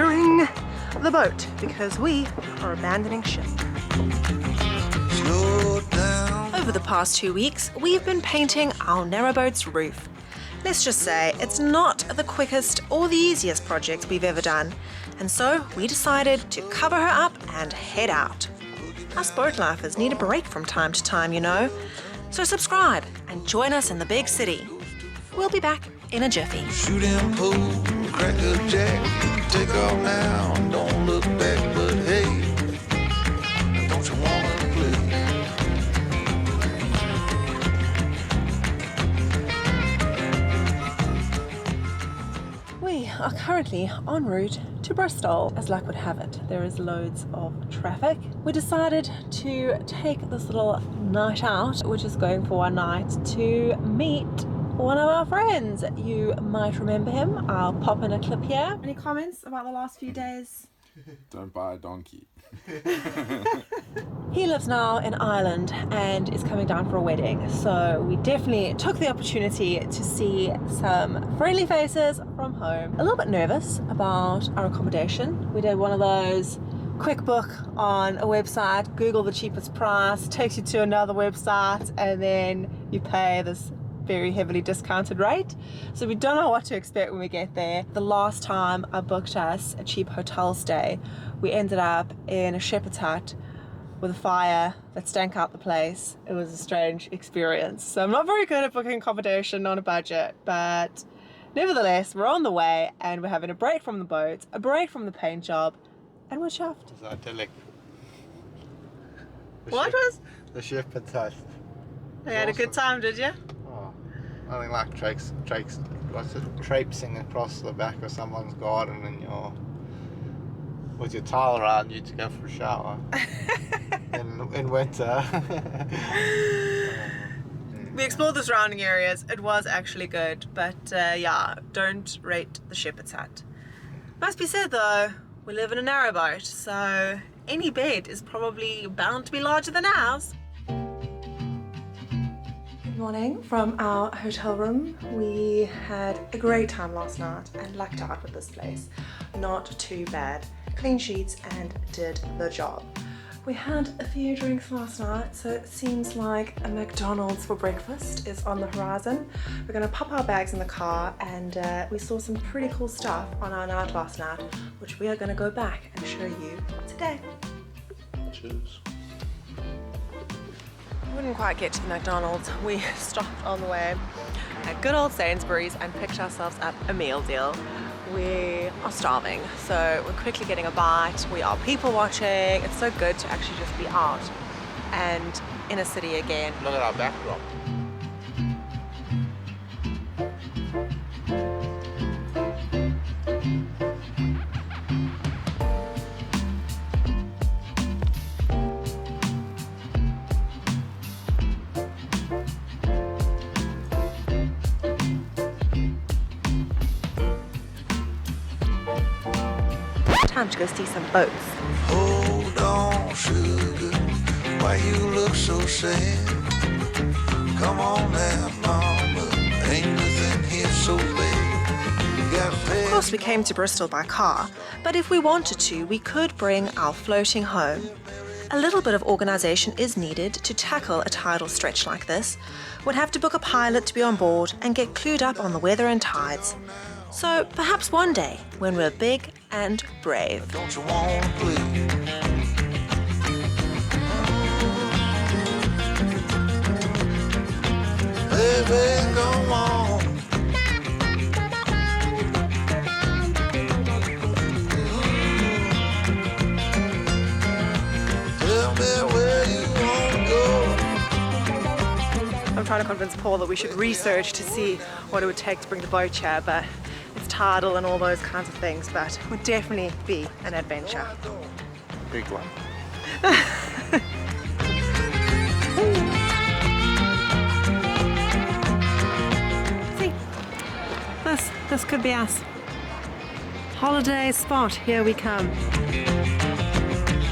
securing the boat because we are abandoning ship. Over the past 2 weeks, we've been painting our narrowboat's roof. Let's just say it's not the quickest or the easiest project we've ever done, and so we decided to cover her up and head out. Us boat lifers need a break from time to time, you know. So subscribe and join us in the big city. We'll be back in a jiffy. Shooting pool, crack a jack, take off now, don't look back, but hey, don't you wanna play? We are currently en route to Bristol. As luck would have it, there is loads of traffic. We decided to take this little night out, which is going for one night, to meet one of our friends. You might remember him. I'll pop in a clip here. Any comments about the last few days? Don't buy a donkey. He lives now in Ireland and is coming down for a wedding, so we definitely took the opportunity to see some friendly faces from home. A little bit nervous about our accommodation. We did one of those quick book on a website, Google the cheapest price, takes you to another website, and then you pay this very heavily discounted rate. So we don't know what to expect when we get there. The last time I booked us a cheap hotel stay, we ended up in a shepherd's hut with a fire that stank out the place. It was a strange experience. So I'm not very good at booking accommodation on a budget, but nevertheless, we're on the way and we're having a break from the boat, a break from the paint job, and we're chuffed. It's idyllic. What was? The shepherd's hut. You had a good time, did you? Oh, nothing like traipsing across the back of someone's garden and with your towel around you to go for a shower in winter. We explored the surrounding areas. It was actually good, but yeah, don't rate the shepherd's hut. Must be said though, we live in a narrowboat, so any bed is probably bound to be larger than ours. Good morning from our hotel room. We had a great time last night and lucked out with this place. Not too bad. Clean sheets and did the job. We had a few drinks last night, so it seems like a McDonald's for breakfast is on the horizon. We're gonna pop our bags in the car, and we saw some pretty cool stuff on our night last night, which we are gonna go back and show you today. Cheers. We wouldn't quite get to the McDonald's. We stopped on the way at good old Sainsbury's and picked ourselves up a meal deal. We are starving, so we're quickly getting a bite. We are people watching. It's so good to actually just be out and in a city again. Look at our backdrop. Time to go see some boats. Hold on, sugar, why you look so sad? Come on now, mama, ain't nothing here so bad. Of course, we came to Bristol by car, but if we wanted to, we could bring our floating home. A little bit of organisation is needed to tackle a tidal stretch like this. We'd have to book a pilot to be on board and get clued up on the weather and tides. So perhaps one day, when we're big and brave. Don't you wanna play? Baby, go on. Tell me where you wanna go. I'm trying to convince Paul that we should research to see what it would take to bring the boat here, but it's tidal and all those kinds of things, but it would definitely be an adventure. Big one. See, this could be us. Holiday spot, here we come.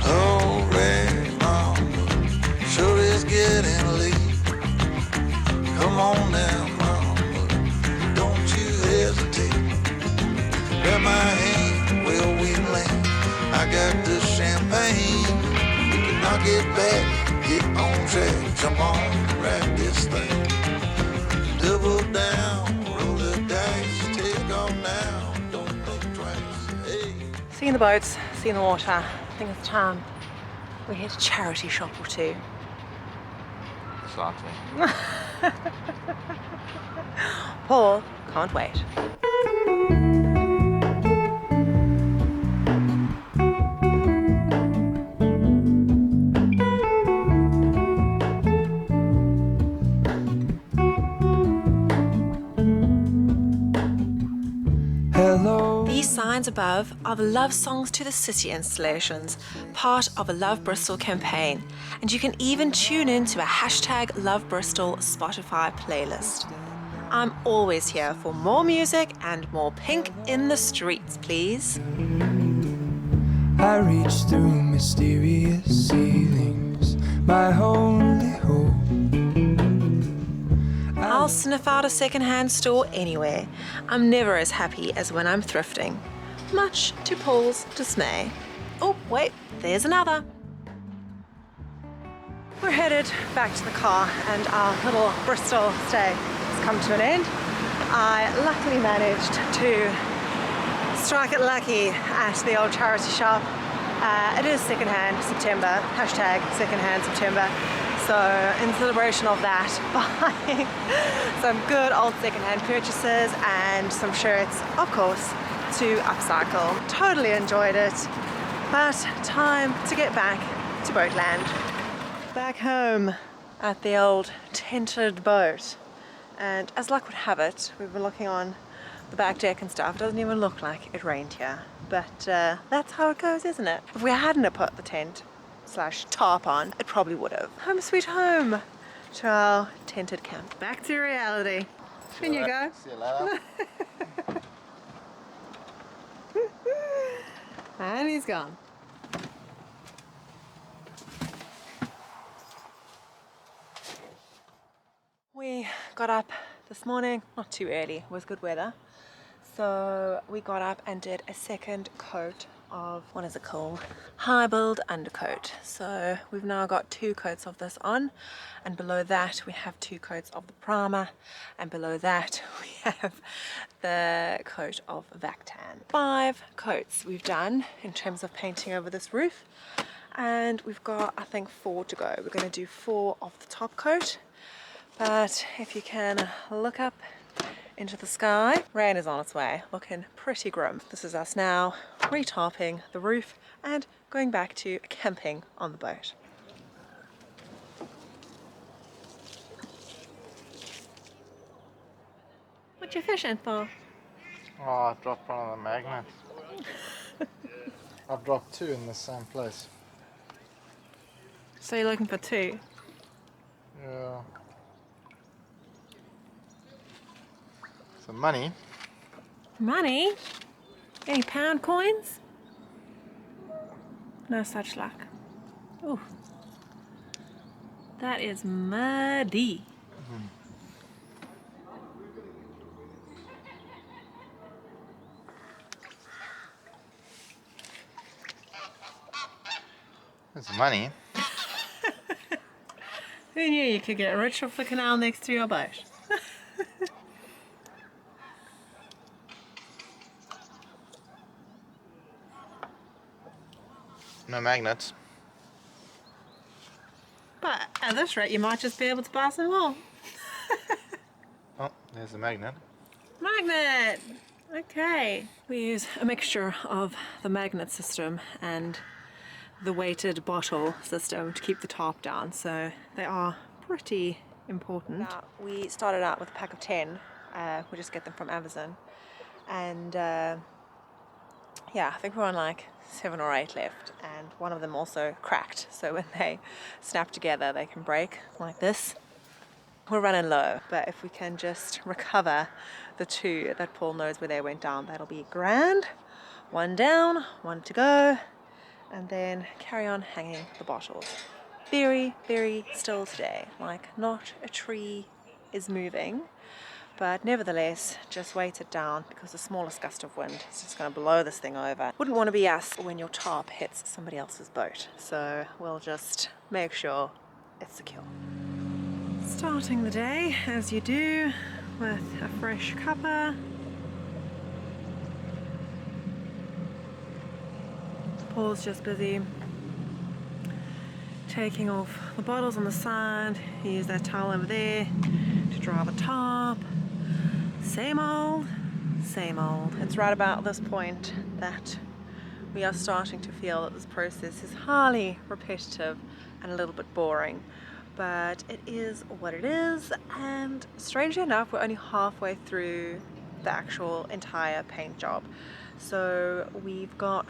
Oh, Ray, mama, sure is getting late. Come on now, mama, don't you hesitate. Grab my hand, well, we Come on, grab this thing. Double down, roll the dice, take off now, don't think twice. Hey. Seeing the boats, seeing the water, I think it's time we hit a charity shop or two. Exciting. Paul can't wait. These signs above are the Love Songs to the City installations, part of a Love Bristol campaign, and you can even tune in to a hashtag Love Bristol Spotify playlist. I'm always here for more music and more pink in the streets, please. I reach through mysterious ceilings, my only hope. I'll sniff out a second-hand store anywhere. I'm never as happy as when I'm thrifting, much to Paul's dismay. Oh, wait, there's another. We're headed back to the car and our little Bristol stay has come to an end. I luckily managed to strike it lucky at the old charity shop. It is secondhand September, hashtag secondhand September. So in celebration of that, buying some good old secondhand purchases and some shirts, of course, to upcycle. Totally enjoyed it, but time to get back to Boatland. Back home at the old tented boat, and as luck would have it, we were looking on the back deck and stuff. It doesn't even look like it rained here, but that's how it goes, isn't it? If we hadn't have put the tent / tarp on, it probably would have. Home sweet home to our tented camp. Back to reality. In you go. See you later. And he's gone. We got up this morning, not too early, it was good weather. So we got up and did a second coat of, what is it called? High build undercoat. So we've now got 2 coats of this on, and below that we have 2 coats of the primer, and below that we have the coat of Vactan. 5 coats we've done in terms of painting over this roof, and we've got, I think, 4 to go. We're going to do 4 of the top coat, but if you can look up into the sky, rain is on its way, looking pretty grim. This is us now retarping the roof and going back to camping on the boat. What you fishing for? Oh, I dropped one of the magnets. I've dropped 2 in the same place. So you're looking for 2? Yeah. Some money. Money? Any pound coins? No such luck. Ooh. That is muddy. There's money. Who knew you could get rich off the canal next to your boat? No magnets. But at this rate, you might just be able to buy some more. Oh, there's the magnet. Magnet! Okay. We use a mixture of the magnet system and the weighted bottle system to keep the top down, so they are pretty important. We started out with a pack of 10. We just get them from Amazon. And yeah, I think we're on like 7 or 8 left, and one of them also cracked, so when they snap together they can break like this. We're running low, but if we can just recover the 2 that Paul knows where they went down, that'll be grand. 1 down, 1 to go, and then carry on hanging the bottles. Very, very still today, like not a tree is moving. But nevertheless, just weight it down because the smallest gust of wind is just going to blow this thing over. Wouldn't want to be us when your tarp hits somebody else's boat. So we'll just make sure it's secure. Starting the day as you do with a fresh cuppa. Paul's just busy taking off the bottles on the side. He used that towel over there to dry the top. Same old, same old. It's right about this point that we are starting to feel that this process is highly repetitive and a little bit boring. But it is what it is, and strangely enough, we're only halfway through the actual entire paint job. So we've done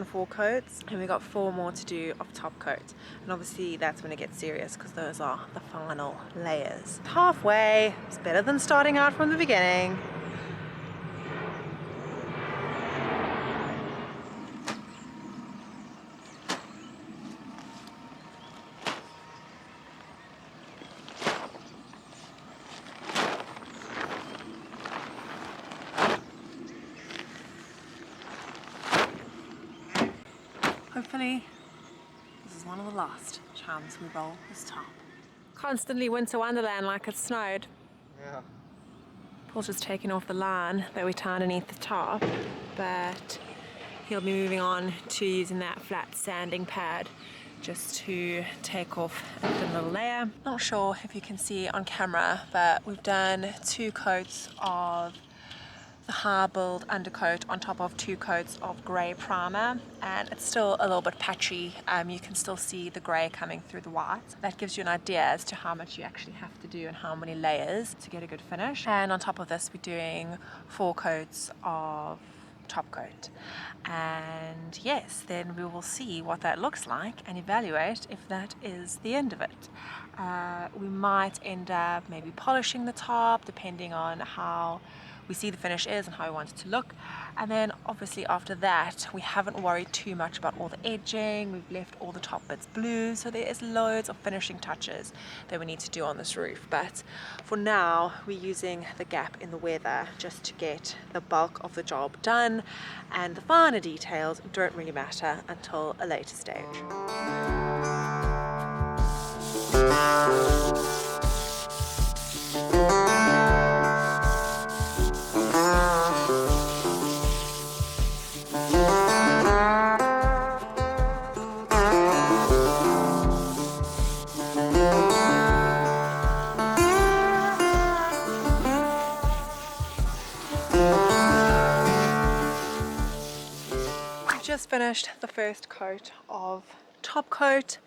4 coats, and we've got 4 more to do of top coat. And obviously that's when it gets serious, because those are the final layers. Halfway is better than starting out from the beginning. Hopefully, this is one of the last times we roll this top. Constantly winter wonderland like it snowed. Yeah. Paul's just taking off the line that we tie underneath the top, but he'll be moving on to using that flat sanding pad just to take off a thin little layer. Not sure if you can see on camera, but we've done 2 coats of the high build undercoat on top of 2 coats of grey primer, and it's still a little bit patchy. You can still see the grey coming through the white. That gives you an idea as to how much you actually have to do and how many layers to get a good finish. And on top of this, we're doing 4 coats of top coat, and yes, then we will see what that looks like and evaluate if that is the end of it. We might end up maybe polishing the top depending on how we see the finish is and how we want it to look. And then obviously after that, we haven't worried too much about all the edging. We've left all the top bits blue, so there is loads of finishing touches that we need to do on this roof. But for now, we're using the gap in the weather just to get the bulk of the job done, and the finer details don't really matter until a later stage. Just finished the first coat of top coat.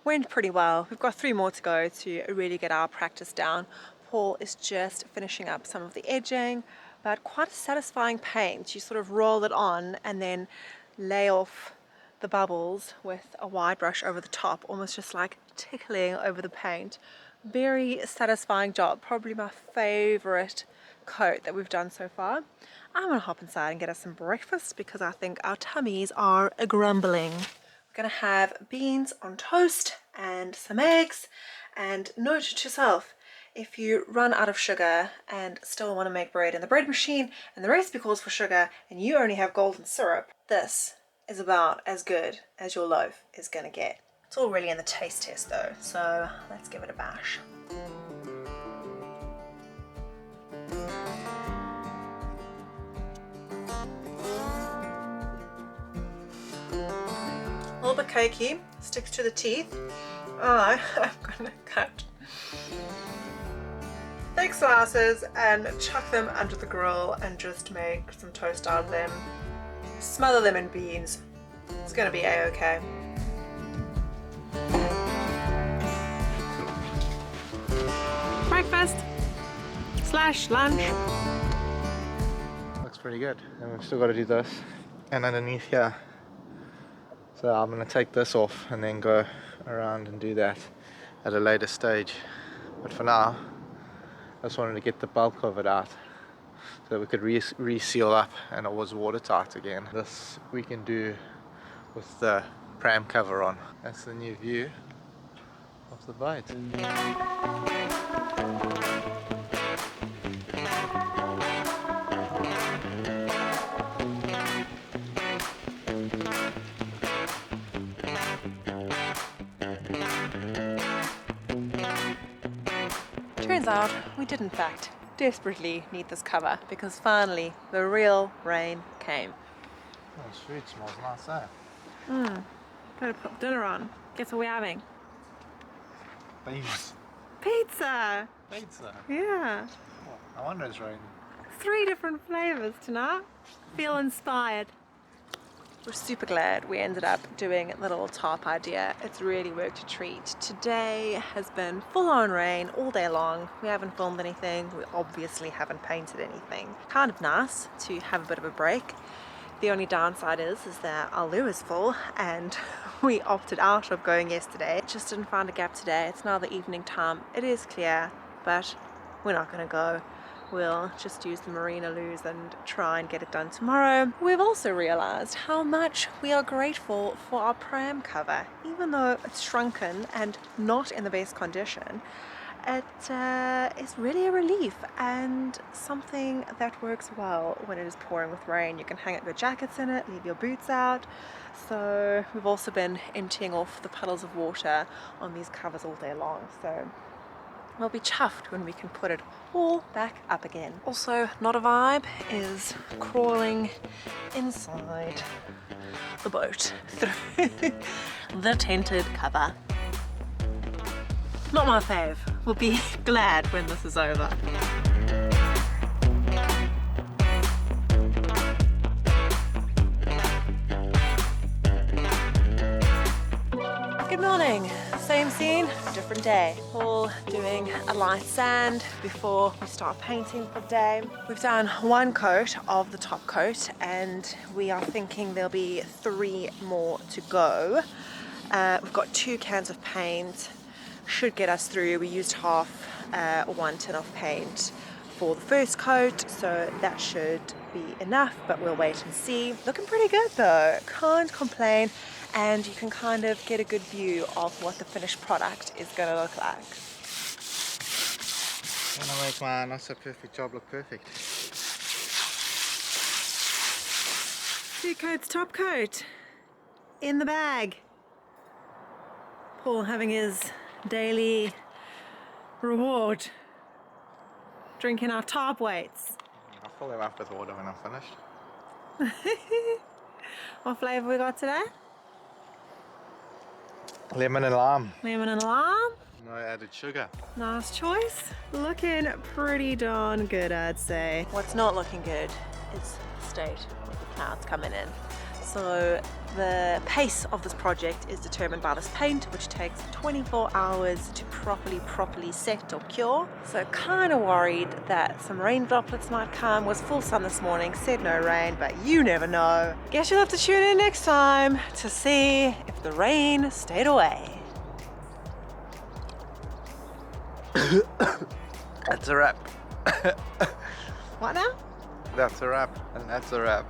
Went pretty well. We've got 3 more to go to really get our practice down. Paul is just finishing up some of the edging, but quite a satisfying paint. You sort of roll it on and then lay off the bubbles with a wide brush over the top, almost just like tickling over the paint. Very satisfying job, probably my favorite coat that we've done so far. I'm gonna hop inside and get us some breakfast because I think our tummies are grumbling. We're gonna have beans on toast and some eggs. And note to self, if you run out of sugar and still want to make bread in the bread machine and the recipe calls for sugar and you only have golden syrup, this is about as good as your loaf is gonna get. It's all really in the taste test though, so let's give it a bash. A little bit cakey, sticks to the teeth. Oh, I'm gonna cut thick slices and chuck them under the grill and just make some toast out of them. Smother them in beans. It's gonna be a-okay. Breakfast / lunch. Looks pretty good. And we've still got to do this. And underneath here. So I'm going to take this off and then go around and do that at a later stage. But for now, I just wanted to get the bulk of it out so that we could reseal up and it was watertight again. This we can do with the pram cover on. That's the new view of the boat. turns out we did in fact desperately need this cover because finally the real rain came. Oh, this food smells nice, eh? Better put dinner on. Guess what we're having? Beans. Pizza! Pizza. Yeah. Oh, I wonder it's raining. 3 different flavors tonight. Feel inspired. We're super glad we ended up doing the little tarp idea. It's really worked a treat. Today has been full-on rain all day long. We haven't filmed anything. We obviously haven't painted anything. Kind of nice to have a bit of a break. The only downside is that our loo is full and we opted out of going yesterday. Just didn't find a gap today. It's now the evening time. It is clear, but we're not gonna go. We'll just use the marina loos and try and get it done tomorrow. We've also realized how much we are grateful for our pram cover. Even though it's shrunken and not in the best condition, it is really a relief and something that works well when it is pouring with rain. You can hang up your jackets in it, leave your boots out. So we've also been emptying off the puddles of water on these covers all day long. So we'll be chuffed when we can put it all back up again. Also, not a vibe is crawling inside the boat through the tented cover. Not my fave. We'll be glad when this is over. Good morning. Same scene, different day. All doing a light sand before we start painting for the day. We've done 1 coat of the top coat and we are thinking there'll be 3 more to go. We've got 2 cans of paint. Should get us through. We used half 1 tin of paint for the first coat, so that should be enough, but we'll wait and see. Looking pretty good though, can't complain, and you can kind of get a good view of what the finished product is going to look like. Gonna make my not so perfect job look perfect. 2 coats, top coat in the bag. Paul having his daily reward, drinking our tarp weights. I'll fill them up with water when I'm finished. What flavour we got today? Lemon and lime. Lemon and lime. No added sugar. Nice choice. Looking pretty darn good, I'd say. What's not looking good is the state of the clouds coming in. So the pace of this project is determined by this paint, which takes 24 hours to properly set or cure. So kind of worried that some rain droplets might come. Was full sun this morning, said no rain, but you never know. Guess you'll have to tune in next time to see if the rain stayed away. That's a wrap. What now? That's a wrap, and that's a wrap.